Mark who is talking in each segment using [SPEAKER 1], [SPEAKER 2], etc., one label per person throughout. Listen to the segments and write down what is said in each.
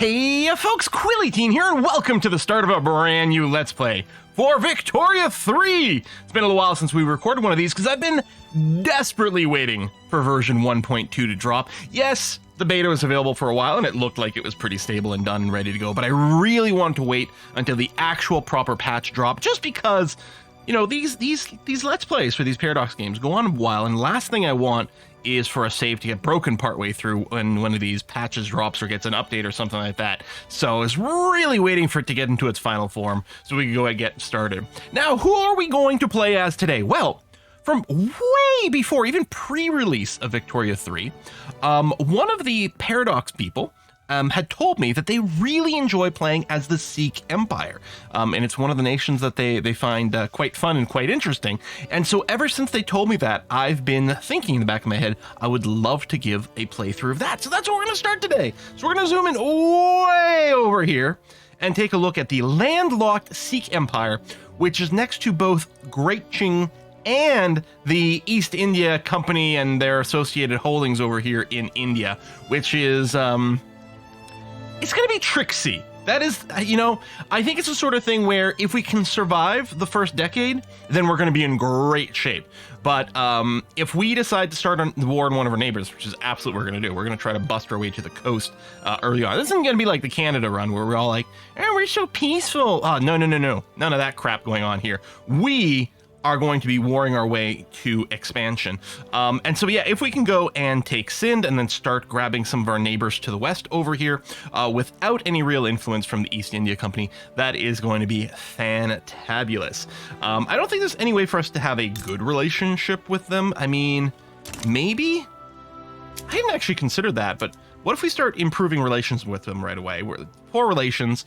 [SPEAKER 1] Hey folks, Quilly here, and welcome to the start of a brand new Let's Play for Victoria 3! It's been a little while since we recorded one of these because I've been desperately waiting for version 1.2 to drop. Yes, the beta was available for a while and it looked like it was pretty stable and done and ready to go, but I really wanted to wait until the actual proper patch dropped just because, you know, these Let's Plays for these Paradox games go on a while, and last thing I want is for a save to get broken partway through when one of these patches drops or gets an update or something like that. So I was really waiting for it to get into its final form so we could go ahead and get started. Now, who are we going to play as today? Well, from way before, even pre-release of Victoria 3, one of the Paradox people had told me that they really enjoy playing as the Sikh Empire. And it's one of the nations that they find quite fun and quite interesting. And so ever since they told me that, I've been thinking in the back of my head, I would love to give a playthrough of that. So that's what we're going to start today. So we're going to zoom in way over here and take a look at the landlocked Sikh Empire, which is next to both Great Qinq and the East India Company and their associated holdings over here in India, which is, it's going to be tricksy. That is, you know, I think it's the sort of thing where if we can survive the first decade, then we're going to be in great shape. But if we decide to start the war on one of our neighbors, which is absolutely what we're going to do, we're going to try to bust our way to the coast early on. This isn't going to be like the Canada run where we're all like, we're so peaceful. Oh, no. None of that crap going on here. We are going to be warring our way to expansion. And so, yeah, if we can go and take Sind and then start grabbing some of our neighbors to the west over here without any real influence from the East India Company, that is going to be fantabulous. I don't think there's any way for us to have a good relationship with them. I mean, maybe? I hadn't actually considered that, but what if we start improving relations with them right away? We're poor relations.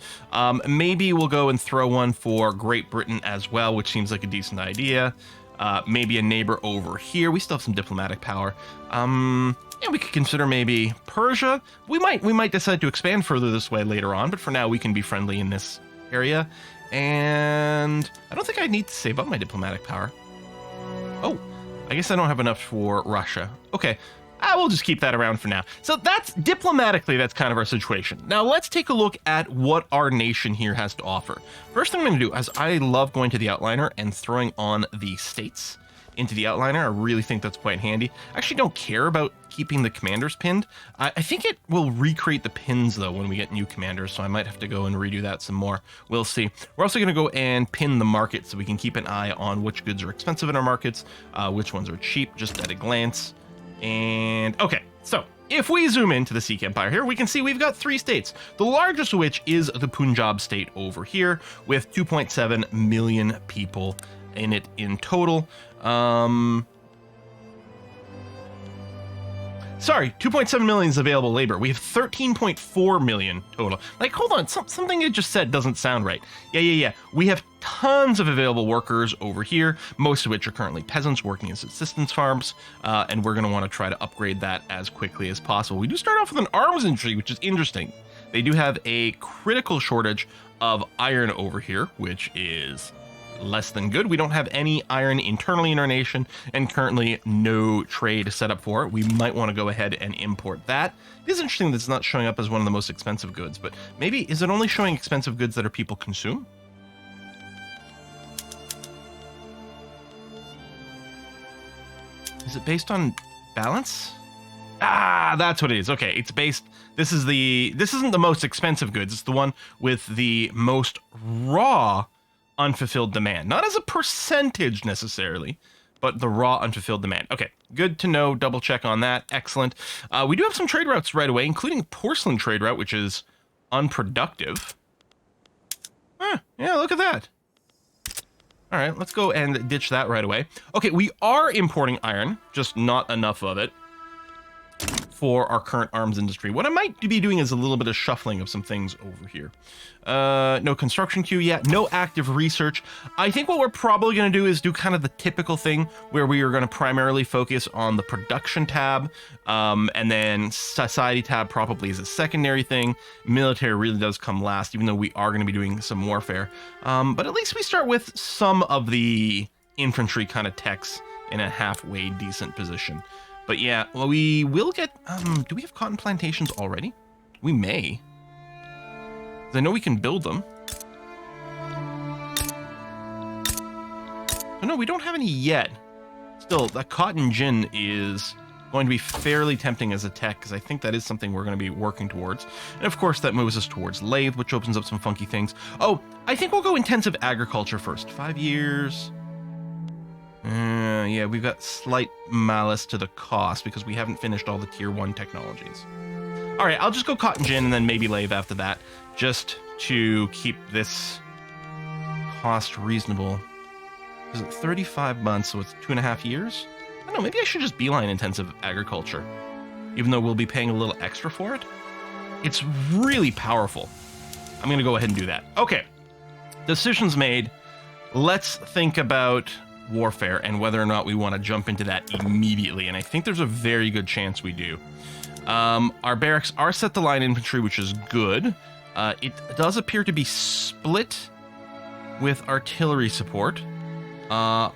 [SPEAKER 1] Maybe we'll go and throw one for Great Britain as well, which seems like a decent idea. Maybe a neighbor over here. We still have some diplomatic power. Yeah, we could consider maybe Persia. We might decide to expand further this way later on, but for now we can be friendly in this area. And I don't think I need to save up my diplomatic power. Oh, I guess I don't have enough for Russia. Okay. We'll just keep that around for now. So that's diplomatically, that's kind of our situation. Now let's take a look at what our nation here has to offer. First thing I'm going to do is I love going to the outliner and throwing on the states into the outliner. I really think that's quite handy. I actually don't care about keeping the commanders pinned. I think it will recreate the pins though when we get new commanders, so I might have to go and redo that some more. We'll see. We're also going to go and pin the market so we can keep an eye on which goods are expensive in our markets, which ones are cheap just at a glance. And okay, so if we zoom into the Sikh Empire here, we can see we've got 3 states, the largest of which is the Punjab state over here with 2.7 million people in it in total. Sorry, 2.7 million is available labor. We have 13.4 million total. Like, hold on, something I just said doesn't sound right. Yeah. We have tons of available workers over here, most of which are currently peasants working in subsistence farms, and we're going to want to try to upgrade that as quickly as possible. We do start off with an arms industry, which is interesting. They do have a critical shortage of iron over here, which is less than good. We don't have any iron internally in our nation and currently no trade set up for it. We might want to go ahead and import that. It is interesting that it's not showing up as one of the most expensive goods, but maybe is it only showing expensive goods that our people consume? Is it based on balance? Ah, that's what it is. Okay, it's based, this isn't the most expensive goods. It's the one with the most raw unfulfilled demand, not as a percentage necessarily, but the raw unfulfilled demand. Okay, good to know. Double check on that. Excellent. We do have some trade routes right away, including porcelain trade route, which is unproductive. Yeah, look at that. All right, let's go and ditch that right away. Okay, we are importing iron, just not enough of it for our current arms industry. What I might be doing is a little bit of shuffling of some things over here. No construction queue yet, no active research. I think what we're probably going to do is do kind of the typical thing where we are going to primarily focus on the production tab, and then society tab probably is a secondary thing. Military really does come last, even though we are going to be doing some warfare. But at least we start with some of the infantry kind of techs in a halfway decent position. But yeah, well, we will get, do we have cotton plantations already? We may. I know we can build them. Oh, no, we don't have any yet. Still, that cotton gin is going to be fairly tempting as a tech, because I think that is something we're going to be working towards. And of course, that moves us towards lathe, which opens up some funky things. Oh, I think we'll go intensive agriculture first. 5 years. Yeah, we've got slight malice to the cost because we haven't finished all the tier 1 technologies. All right, I'll just go cotton gin and then maybe lathe after that, just to keep this cost reasonable. Is it 35 months, so it's 2.5 years? I don't know, maybe I should just beeline intensive agriculture, even though we'll be paying a little extra for it. It's really powerful. I'm going to go ahead and do that. Okay, decisions made. Let's think about warfare and whether or not we want to jump into that immediately, and I think there's a very good chance we do. Our barracks are set to line infantry, which is good. It does appear to be split with artillery support.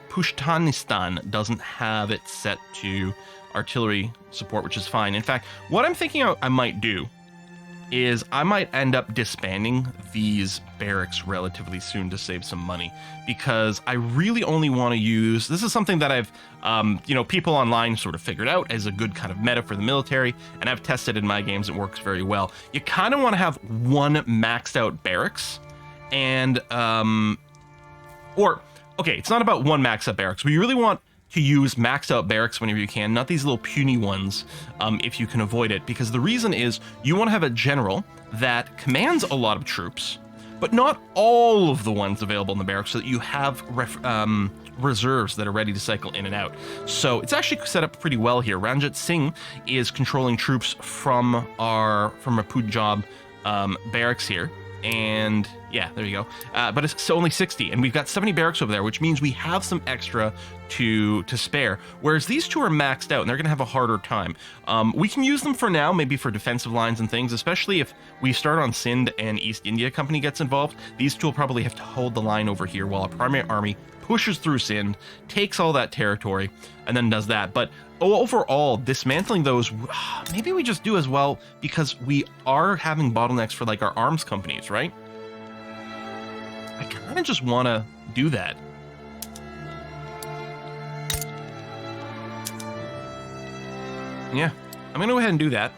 [SPEAKER 1] Pushtanistan doesn't have it set to artillery support, which is fine. In fact, what I'm thinking I might do is I might end up disbanding these barracks relatively soon to save some money, because I really only want to use, this is something that I've, people online sort of figured out as a good kind of meta for the military, and I've tested in my games. It works very well. You kind of want to have one maxed out barracks, and, okay, it's not about one maxed out barracks. We really want to use maxed out barracks whenever you can, not these little puny ones, if you can avoid it, because the reason is you want to have a general that commands a lot of troops, but not all of the ones available in the barracks, so that you have reserves that are ready to cycle in and out. So it's actually set up pretty well here. Ranjit Singh is controlling troops from a Punjab barracks here. And yeah, there you go. But it's only 60, and we've got 70 barracks over there, which means we have some extra to spare. Whereas these two are maxed out, and they're going to have a harder time. We can use them for now, maybe for defensive lines and things, especially if we start on Sindh and East India Company gets involved. These two will probably have to hold the line over here while a primary army pushes through Sindh, takes all that territory, and then does that. But overall, dismantling those, maybe we just do as well, because we are having bottlenecks for like our arms companies, right? I kind of just want to do that. Yeah, I'm going to go ahead and do that.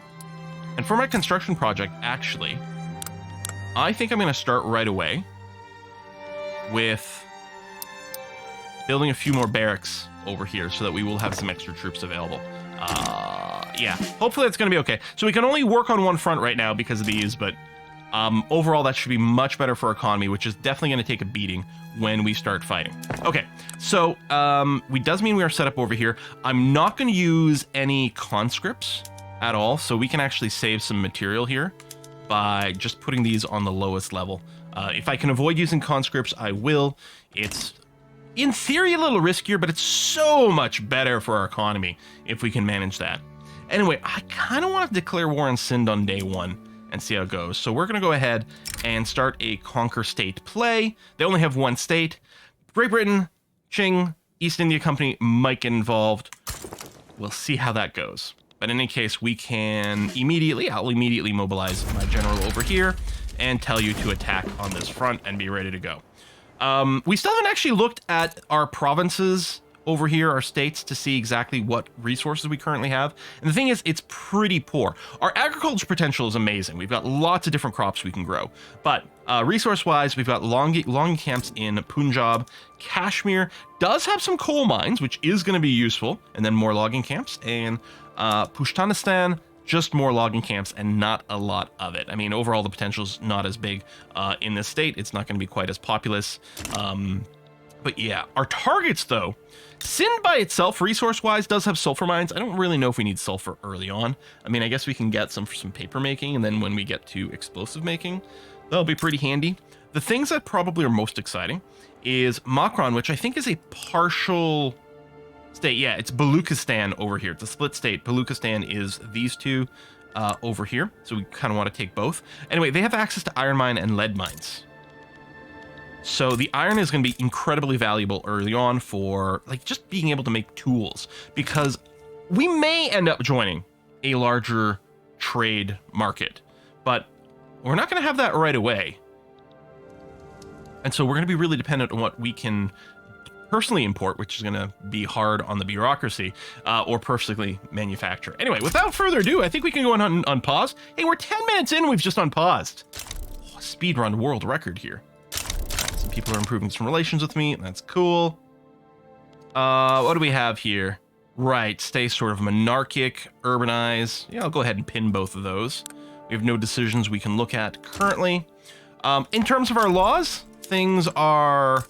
[SPEAKER 1] And for my construction project, actually, I think I'm going to start right away with building a few more barracks over here so that we will have some extra troops available. Yeah, hopefully that's going to be okay. So we can only work on one front right now because of these, but overall that should be much better for our economy, which is definitely going to take a beating when we start fighting. Okay, so it does mean we are set up over here. I'm not going to use any conscripts at all, so we can actually save some material here by just putting these on the lowest level. If I can avoid using conscripts, I will. It's in theory a little riskier, but it's so much better for our economy if we can manage that. Anyway, I kind of want to declare war on Sindh on day 1 and see how it goes. So we're going to go ahead and start a conquer state play. They only have one state. Great Britain, Qinq, East India Company might get involved. We'll see how that goes. But in any case, I'll immediately mobilize my general over here and tell you to attack on this front and be ready to go. We still haven't actually looked at our provinces over here, our states, to see exactly what resources we currently have. And the thing is, it's pretty poor. Our agriculture potential is amazing. We've got lots of different crops we can grow. But resource-wise, we've got logging camps in Punjab. Kashmir does have some coal mines, which is going to be useful, and then more logging camps. And Pushtanistan, just more logging camps and not a lot of it. I mean, overall, the potential is not as big in this state. It's not going to be quite as populous. But yeah, our targets, though, Sindh by itself, resource-wise, does have sulfur mines. I don't really know if we need sulfur early on. I mean, I guess we can get some for some paper making, and then when we get to explosive making, that'll be pretty handy. The things that probably are most exciting is Makran, which I think is a partial state. Yeah, it's Baluchistan over here. It's a split state. Baluchistan is these two over here, so we kind of want to take both. Anyway, they have access to iron mine and lead mines. So the iron is going to be incredibly valuable early on for like just being able to make tools, because we may end up joining a larger trade market. But We're not going to have that right away. And so we're going to be really dependent on what we can personally import, which is going to be hard on the bureaucracy, or personally manufacture. Anyway, without further ado, I think we can go on unpause. Hey, we're 10 minutes in, we've just unpaused. Oh, speedrun world record here. Some people are improving some relations with me, that's cool. What do we have here? Right, stay sort of monarchic, urbanize. Yeah, I'll go ahead and pin both of those. We have no decisions we can look at currently. In terms of our laws, things are...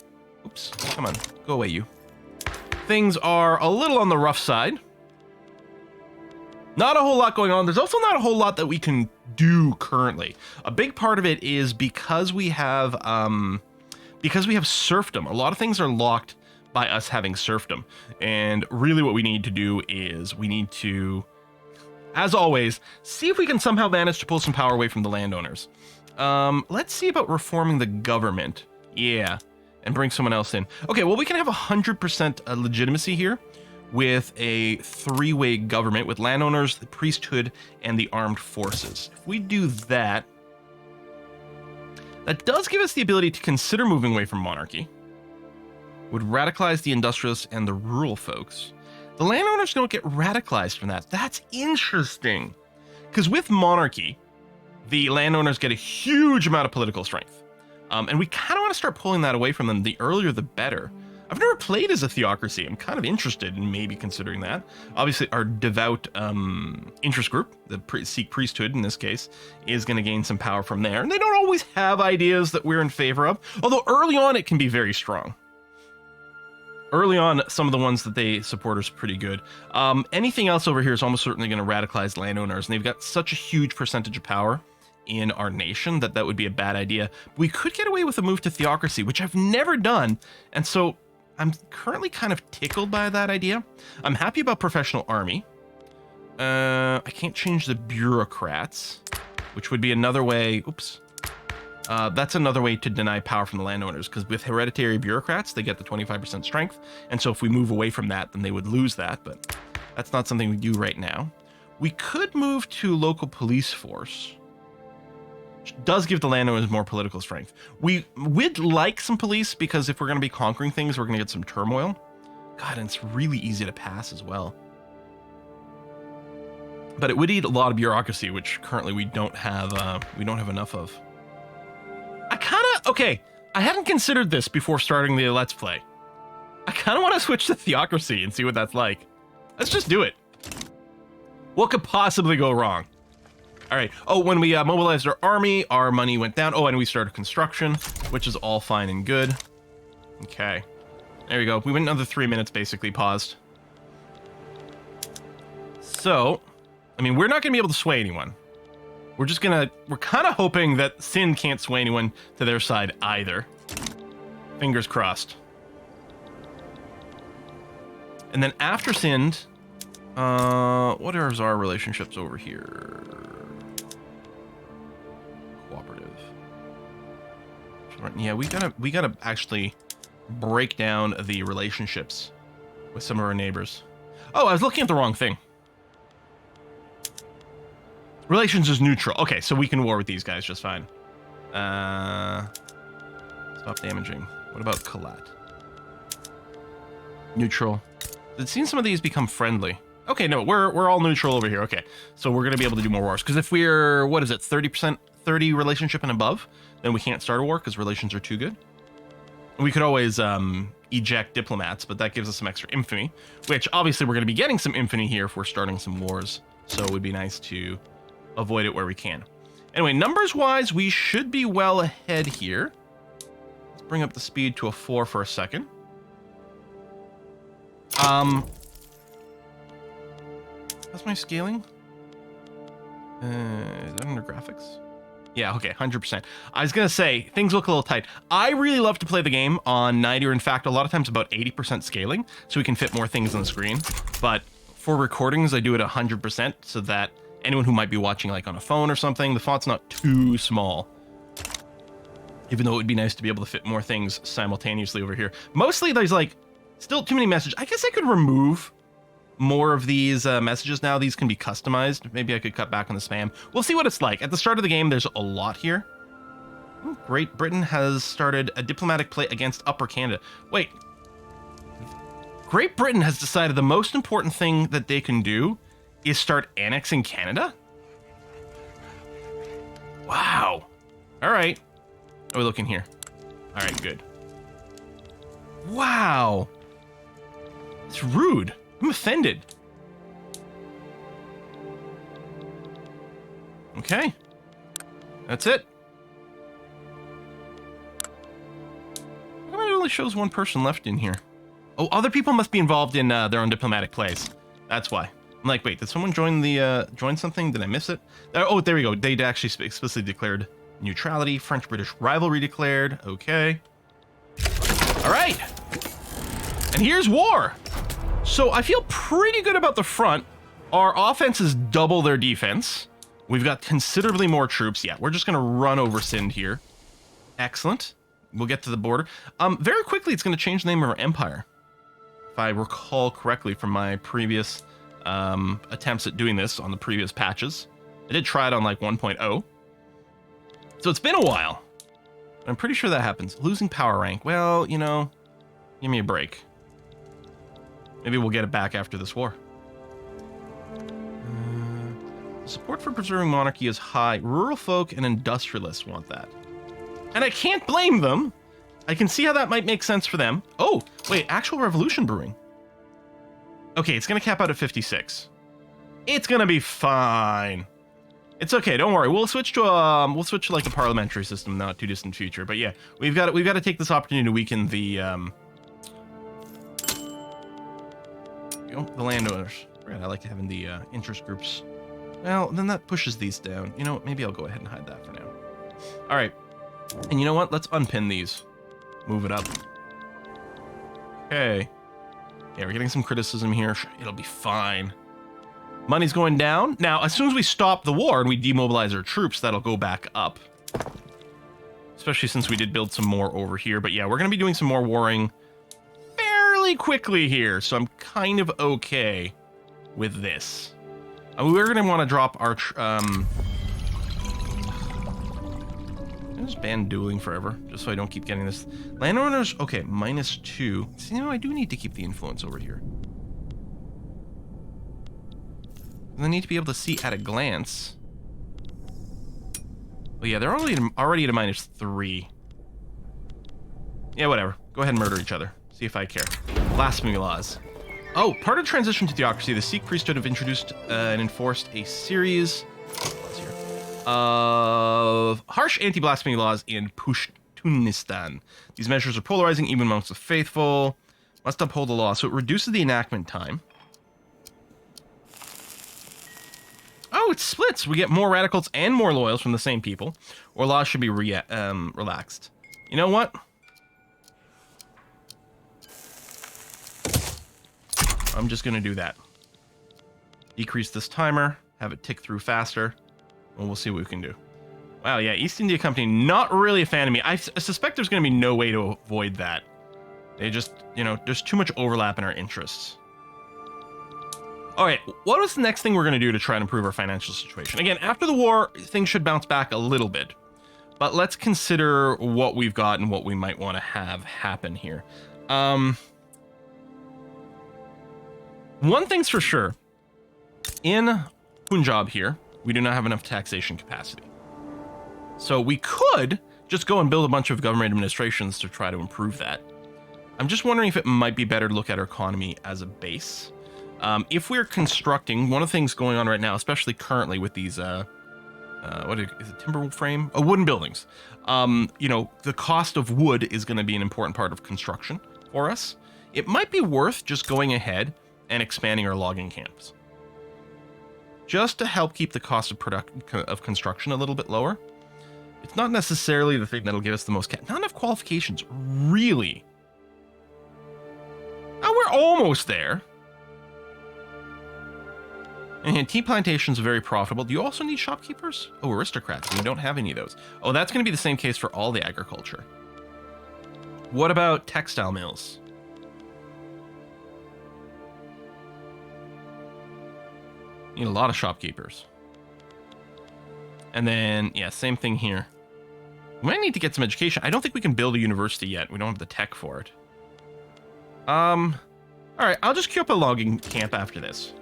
[SPEAKER 1] Oops, come on, go away, you. Things are a little on the rough side. Not a whole lot going on. There's also not a whole lot that we can do currently. A big part of it is because we have serfdom. A lot of things are locked by us having serfdom. And really what we need to do is we need to, as always, see if we can somehow manage to pull some power away from the landowners. Let's see about reforming the government. Yeah. And bring someone else in. Okay, well, we can have 100% legitimacy here with a three-way government with landowners, the priesthood, and the armed forces. If we do that, that does give us the ability to consider moving away from monarchy. Would radicalize the industrialists and the rural folks. The landowners don't get radicalized from that. That's interesting. Because with monarchy, the landowners get a huge amount of political strength. And we kind of want to start pulling that away from them. The earlier, the better. I've never played as a theocracy. I'm kind of interested in maybe considering that. Obviously, our devout interest group, the Sikh priesthood in this case, is going to gain some power from there. And they don't always have ideas that we're in favor of. Although early on, it can be very strong. Early on, some of the ones that they support are pretty good. Anything else over here is almost certainly going to radicalize landowners. And they've got such a huge percentage of power in our nation that would be a bad idea. We could get away with a move to theocracy, which I've never done, and so I'm currently kind of tickled by that idea. I'm happy about professional army. I can't change the bureaucrats, which would be another way. Oops. That's another way to deny power from the landowners, because with hereditary bureaucrats, they get the 25% strength, and so if we move away from that, then they would lose that, but that's not something we do right now. We could move to local police force, which does give the landowners more political strength. We'd like some police, because if we're going to be conquering things, we're going to get some turmoil. God, and it's really easy to pass as well. But it would need a lot of bureaucracy, which currently we don't have enough of. Okay, I hadn't considered this before starting the Let's Play. I kind of want to switch to theocracy and see what that's like. Let's just do it. What could possibly go wrong? All right. Oh, when we mobilized our army, our money went down. Oh, and we started construction, which is all fine and good. Okay. There we go. We went another 3 minutes, basically paused. So, I mean, we're not going to be able to sway anyone. We're kind of hoping that Sin can't sway anyone to their side either. Fingers crossed. And then after Sind, what are our relationships over here? Cooperative. Yeah, we gotta actually break down the relationships with some of our neighbors. Oh, I was looking at the wrong thing. Relations is neutral. Okay, so we can war with these guys just fine. Stop damaging. What about Collat? Neutral. I've seen some of these become friendly. Okay, no, we're all neutral over here. Okay, so we're gonna be able to do more wars, because if we're, what is it, 30% 30 relationship and above, then we can't start a war because relations are too good. We could always eject diplomats, but that gives us some extra infamy, which obviously we're going to be getting some infamy here if we're starting some wars, so it would be nice to avoid it where we can. Anyway, numbers wise, we should be well ahead here. Let's bring up the speed to a 4 for a second. What's my scaling? Is that under graphics? Yeah, okay, 100%. I was gonna say, things look a little tight. I really love to play the game on 90, or in fact, a lot of times about 80% scaling, so we can fit more things on the screen. But for recordings, I do it 100%, so that anyone who might be watching like on a phone or something, the font's not too small. Even though it would be nice to be able to fit more things simultaneously over here. Mostly there's like, still too many messages. I guess I could remove more of these messages now. These can be customized. Maybe I could cut back on the spam. We'll see what it's like. At the start of the game, there's a lot here. Great Britain has started a diplomatic play against Upper Canada. Wait. Great Britain has decided the most important thing that they can do is start annexing Canada? Wow. All right. How are we looking here? All right, good. Wow. It's rude. I'm offended. Okay. That's it. How come it only shows one person left in here? Oh, other people must be involved in their own diplomatic plays. That's why. I'm like, wait, did someone join the join something? Did I miss it? Oh, there we go. They actually explicitly declared neutrality. French-British rivalry declared. Okay. All right. And here's war. So I feel pretty good about the front. Our offense is double their defense. We've got considerably more troops. Yeah, we're just going to run over Sind here. Excellent. We'll get to the border. Very quickly, it's going to change the name of our empire. If I recall correctly from my previous attempts at doing this on the previous patches. I did try it on like 1.0. So it's been a while. I'm pretty sure that happens. Losing power rank. Well, you know, give me a break. Maybe we'll get it back after this war. Support for preserving monarchy is high. Rural folk and industrialists want that. And I can't blame them. I can see how that might make sense for them. Oh, wait, actual revolution brewing. Okay, it's going to cap out at 56. It's going to be fine. It's okay, don't worry. We'll switch to like a parliamentary system, not too distant future. But yeah, we've got to take this opportunity to weaken the landowners. Right, I like having the interest groups. Well, then that pushes these down. You know what? Maybe I'll go ahead and hide that for now. All right. And you know what? Let's unpin these. Move it up. Okay. Yeah, we're getting some criticism here. It'll be fine. Money's going down. Now, as soon as we stop the war and we demobilize our troops, that'll go back up. Especially since we did build some more over here. But yeah, we're going to be doing some more warring fairly quickly here. So I'm kind of okay with this. We're going to want to drop our... I'll just ban dueling forever, just so I don't keep getting this. Landowners, okay, -2. So, you know, I do need to keep the influence over here. I need to be able to see at a glance. Well, yeah, they're already at a -3. Yeah, whatever. Go ahead and murder each other. See if I care. Blasphemy laws. Oh, part of transition to theocracy, the Sikh priesthood have introduced and enforced a series of harsh anti-blasphemy laws in Pashtunistan. These measures are polarizing even amongst the faithful. Must uphold the law, so it reduces the enactment time. Oh, it splits. We get more radicals and more loyals from the same people. Or laws should be relaxed. You know what? I'm just going to do that. Decrease this timer. Have it tick through faster. And we'll see what we can do. Wow, yeah, East India Company, not really a fan of me. I suspect there's going to be no way to avoid that. They just, you know, there's too much overlap in our interests. All right, what is the next thing we're going to do to try and improve our financial situation? Again, after the war, things should bounce back a little bit. But let's consider what we've got and what we might want to have happen here. One thing's for sure. In Punjab here, we do not have enough taxation capacity. So we could just go and build a bunch of government administrations to try to improve that. I'm just wondering if it might be better to look at our economy as a base. If we're constructing, one of the things going on right now, especially currently with these, what is it, timber frame? Oh, wooden buildings. You know, the cost of wood is going to be an important part of construction for us. It might be worth just going ahead and expanding our logging camps. Just to help keep the cost of construction a little bit lower. It's not necessarily the thing that'll give us the most... Not enough qualifications, really. Oh, we're almost there. And tea plantations are very profitable. Do you also need shopkeepers? Oh, aristocrats. We don't have any of those. Oh, that's going to be the same case for all the agriculture. What about textile mills? Need a lot of shopkeepers. And then, yeah, same thing here. We might need to get some education. I don't think we can build a university yet. We don't have the tech for it. All right, I'll just queue up a logging camp after this.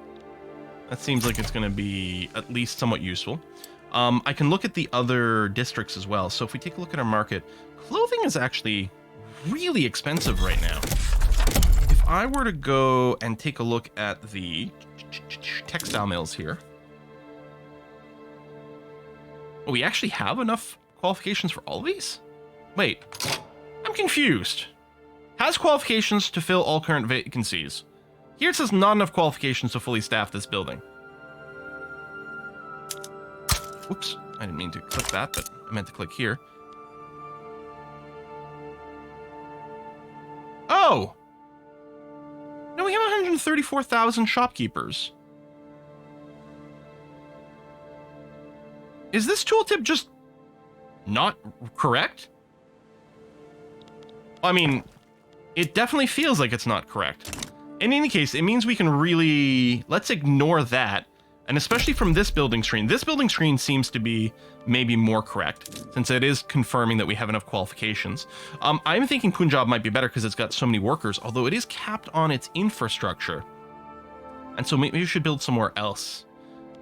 [SPEAKER 1] That seems like it's going to be at least somewhat useful. I can look at the other districts as well. So if we take a look at our market, clothing is actually really expensive right now. If I were to go and take a look at the textile mills here. Oh, we actually have enough qualifications for all of these? Wait, I'm confused. Has qualifications to fill all current vacancies. Here it says not enough qualifications to fully staff this building. Whoops, I didn't mean to click that, but I meant to click here. Oh! No, we have 134,000 shopkeepers. Is this tooltip just not correct? I mean, it definitely feels like it's not correct. In any case, it means we can really... Let's ignore that. And especially from this building screen. This building screen seems to be maybe more correct, since it is confirming that we have enough qualifications. I'm thinking Punjab might be better because it's got so many workers, although it is capped on its infrastructure. And so maybe you should build somewhere else.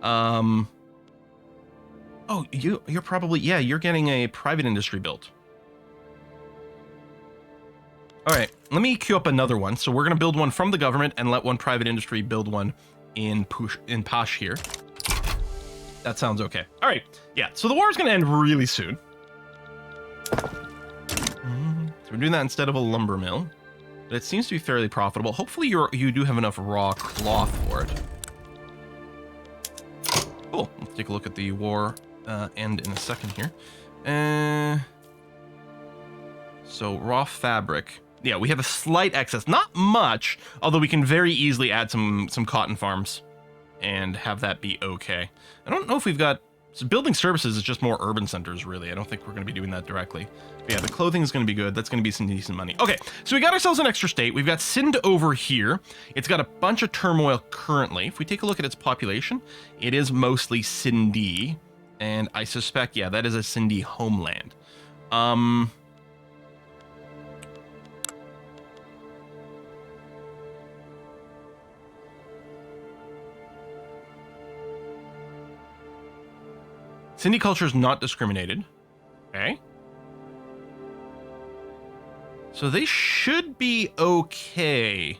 [SPEAKER 1] Oh, you're probably... Yeah, you're getting a private industry built. All right, let me queue up another one. So we're going to build one from the government and let one private industry build one in Posh here. That sounds okay. All right, yeah, so the war is going to end really soon. So we're doing that instead of a lumber mill. But it seems to be fairly profitable. Hopefully you do have enough raw cloth for it. Cool, let's take a look at the war end in a second here. So raw fabric. Yeah, we have a slight excess, not much, although we can very easily add some cotton farms and have that be okay. I don't know if we've got... So building services is just more urban centers, really. I don't think we're going to be doing that directly. But yeah, the clothing is going to be good. That's going to be some decent money. Okay, so we got ourselves an extra state. We've got Sind over here. It's got a bunch of turmoil currently. If we take a look at its population, it is mostly Sindhi. And I suspect, yeah, that is a Sindhi homeland. Sindhi culture is not discriminated. Okay. So they should be okay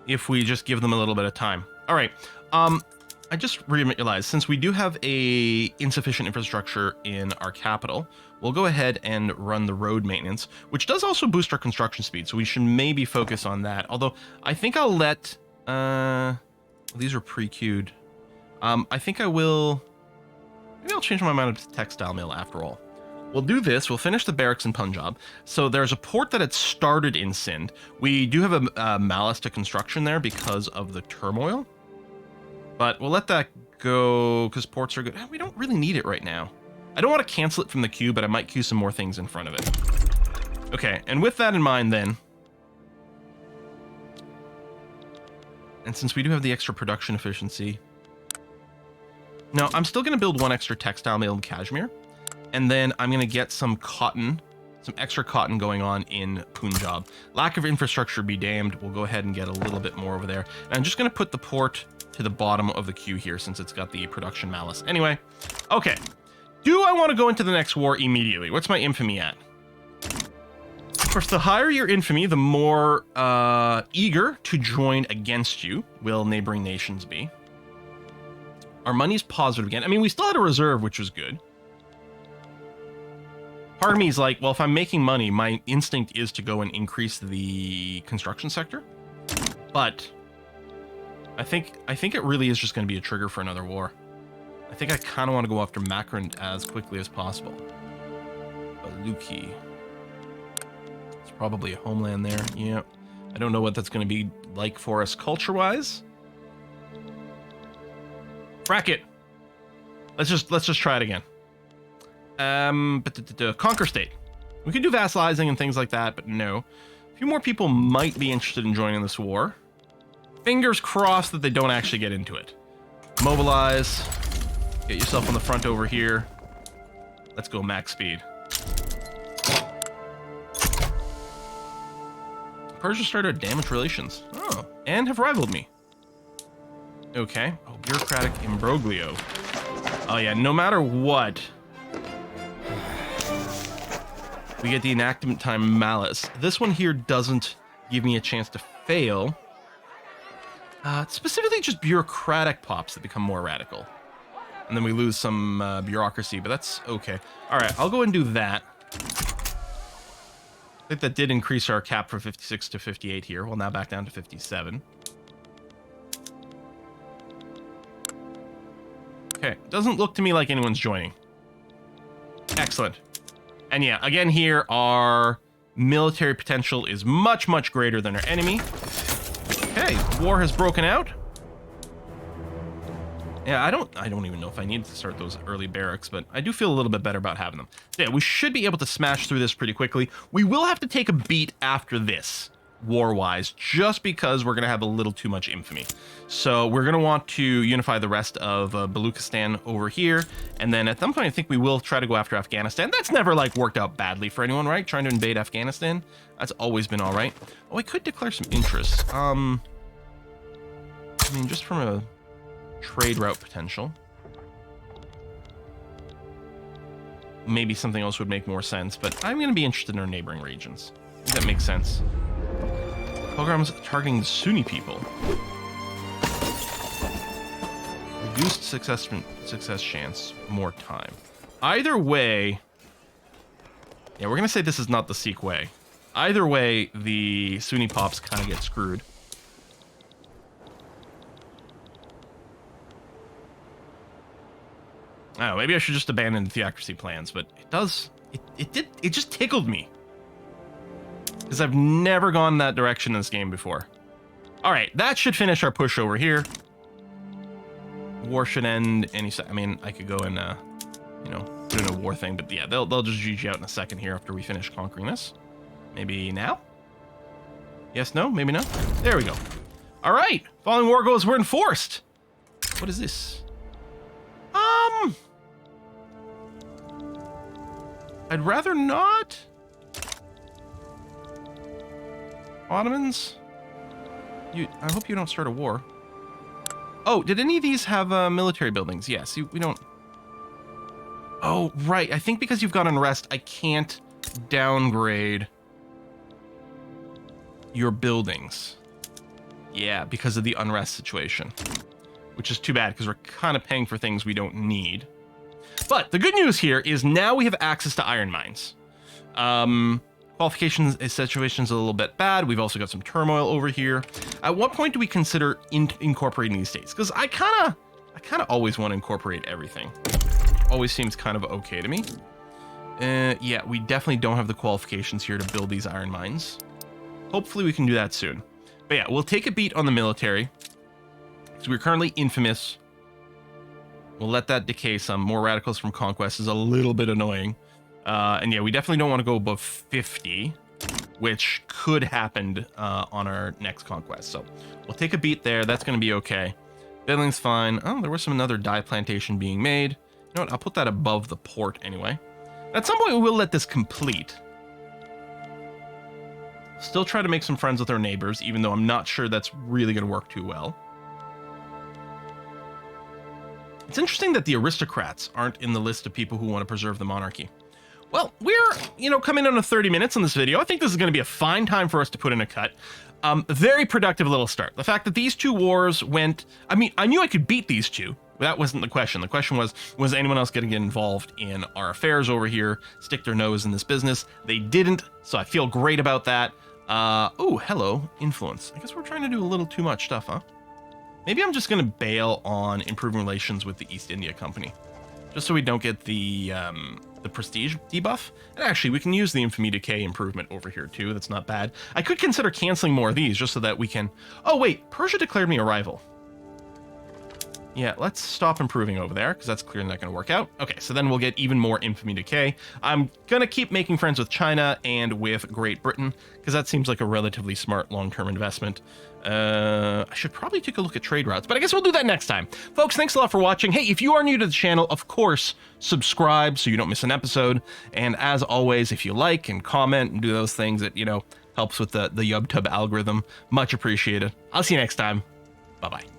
[SPEAKER 1] if we just give them a little bit of time. All right. I just realized, since we do have a insufficient infrastructure in our capital, we'll go ahead and run the road maintenance, which does also boost our construction speed. So we should maybe focus on that. Although I think I'll let, these are pre-queued. I think I will, maybe I'll change my mind to textile mill after all. We'll do this. We'll finish the barracks in Punjab. So there's a port that had started in Sindh. We do have a malice to construction there because of the turmoil. But we'll let that go because ports are good. We don't really need it right now. I don't want to cancel it from the queue, but I might queue some more things in front of it. Okay, and with that in mind then, and since we do have the extra production efficiency, no, I'm still going to build one extra textile mill in Kashmir. And then I'm going to get some cotton, some extra cotton going on in Punjab. Lack of infrastructure be damned. We'll go ahead and get a little bit more over there. And I'm just going to put the port to the bottom of the queue here since it's got the production malice. Anyway, okay. Do I want to go into the next war immediately? What's my infamy at? Of course, the higher your infamy, the more eager to join against you will neighboring nations be. Our money's positive again. I mean, we still had a reserve, which was good. Part of me is like, well, if I'm making money, my instinct is to go and increase the construction sector. But I think it really is just going to be a trigger for another war. I think I kind of want to go after Makran as quickly as possible. Baluchi. It's probably a homeland there. Yeah. I don't know what that's going to be like for us culture-wise. Bracket. Let's just try it again. Conquer state. We could do vassalizing and things like that, but no. A few more people might be interested in joining this war. Fingers crossed that they don't actually get into it. Mobilize. Get yourself on the front over here. Let's go max speed. Persia started damage relations. Oh, and have rivaled me. Okay. Oh, bureaucratic imbroglio. Oh yeah, no matter what, we get the enactment time malice. This one here doesn't give me a chance to fail. Specifically just bureaucratic pops that become more radical. And then we lose some bureaucracy, but that's okay. All right, I'll go and do that. I think that did increase our cap from 56 to 58 here. Well, now back down to 57. Okay, doesn't look to me like anyone's joining. Excellent. And yeah, again here, our military potential is much, much greater than our enemy. Okay, war has broken out. Yeah, I don't even know if I need to start those early barracks, but I do feel a little bit better about having them. So yeah, we should be able to smash through this pretty quickly. We will have to take a beat after this, war-wise, just because we're going to have a little too much infamy. So we're going to want to unify the rest of Baluchistan over here, and then at some point I think we will try to go after Afghanistan. That's never, like, worked out badly for anyone, right? Trying to invade Afghanistan, that's always been all right. Oh, I could declare some interest. I mean, just from a trade route potential. Maybe something else would make more sense, but I'm going to be interested in our neighboring regions. I think that makes sense. Programs targeting the Sunni people. Reduced success chance, more time. Either way, yeah, we're going to say this is not the Sikh way. Either way, the Sunni pops kind of get screwed. Oh, maybe I should just abandon the theocracy plans, but it just tickled me. Because I've never gone that direction in this game before. All right, that should finish our push over here. War should end any second. I mean, I could go and, you know, do a war thing, but yeah, they'll just GG out in a second here after we finish conquering this. Maybe now? Yes, no, maybe no. There we go. All right, following war goals were enforced. What is this? I'd rather not. Ottomans? I hope you don't start a war. Oh, did any of these have military buildings? Yes, we don't. Oh, right. I think because you've got unrest, I can't downgrade your buildings. Yeah, because of the unrest situation. Which is too bad, because we're kind of paying for things we don't need. But the good news here is now we have access to iron mines. Qualifications situation's a little bit bad. We've also got some turmoil over here. At what point do we consider incorporating these states? Because I kind of always want to incorporate everything. Always seems kind of okay to me. Yeah, we definitely don't have the qualifications here to build these iron mines. Hopefully we can do that soon. But yeah, we'll take a beat on the military. So we're currently infamous. We'll let that decay some. More radicals from conquest is a little bit annoying. And yeah, we definitely don't want to go above 50, which could happen on our next conquest. So we'll take a beat there. That's going to be okay. Building's fine. Oh, there was another dye plantation being made. You know what? I'll put that above the port anyway. At some point, we will let this complete. Still try to make some friends with our neighbors, even though I'm not sure that's really going to work too well. It's interesting that the aristocrats aren't in the list of people who want to preserve the monarchy. Well, we're, coming on to 30 minutes on this video. I think this is going to be a fine time for us to put in a cut. Very productive little start. The fact that these two wars went... I mean, I knew I could beat these two. That wasn't the question. The question was anyone else going to get involved in our affairs over here, stick their nose in this business? They didn't, so I feel great about that. Oh, hello, influence. I guess we're trying to do a little too much stuff, huh? Maybe I'm just going to bail on improving relations with the East India Company, just so we don't get the prestige debuff. And actually, we can use the infamy decay improvement over here too. That's not bad. I could consider canceling more of these just so that we can... Oh, wait, Persia declared me a rival. Yeah, let's stop improving over there, because that's clearly not going to work out. Okay, so then we'll get even more infamy decay. I'm going to keep making friends with China and with Great Britain, because that seems like a relatively smart long-term investment. I should probably take a look at trade routes, but I guess we'll do that next time. Folks, thanks a lot for watching. Hey, if you are new to the channel, of course, subscribe so you don't miss an episode. And as always, if you like and comment and do those things that, helps with the YubTub algorithm, much appreciated. I'll see you next time. Bye-bye.